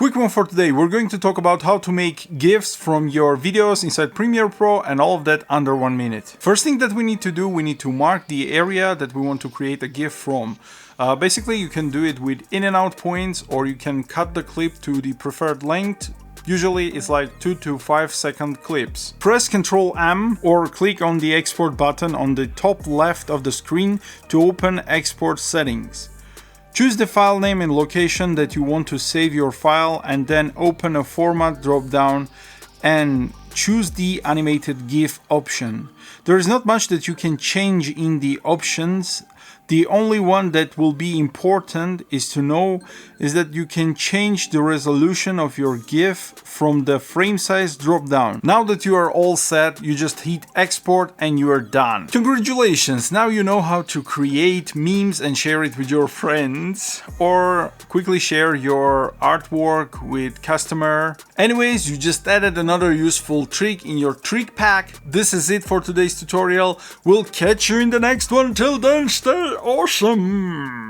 Quick one for today, we're going to talk about how to make GIFs from your videos inside Premiere Pro and all of that under 1 minute. First thing that we need to do, we need to mark the area that we want to create a GIF from. Basically, you can do it with in and out points, or you can cut the clip to the preferred length. Usually it's like 2 to 5 second clips. Press Ctrl M or click on the export button on the top left of the screen to open export settings. Choose the file name and location that you want to save your file, and then open a format drop down and choose the animated GIF option. There is not much that you can change in the options. The only one that will be important is to know is that you can change the resolution of your GIF from the frame size drop down. Now that you are all set, you just hit export and you are done. Congratulations! Now you know how to create memes and share it with your friends, or quickly share your artwork with customer. Anyways, you just added another useful trick in your trick pack. This is it for today's tutorial. We'll catch you in the next one. Till then, stay awesome!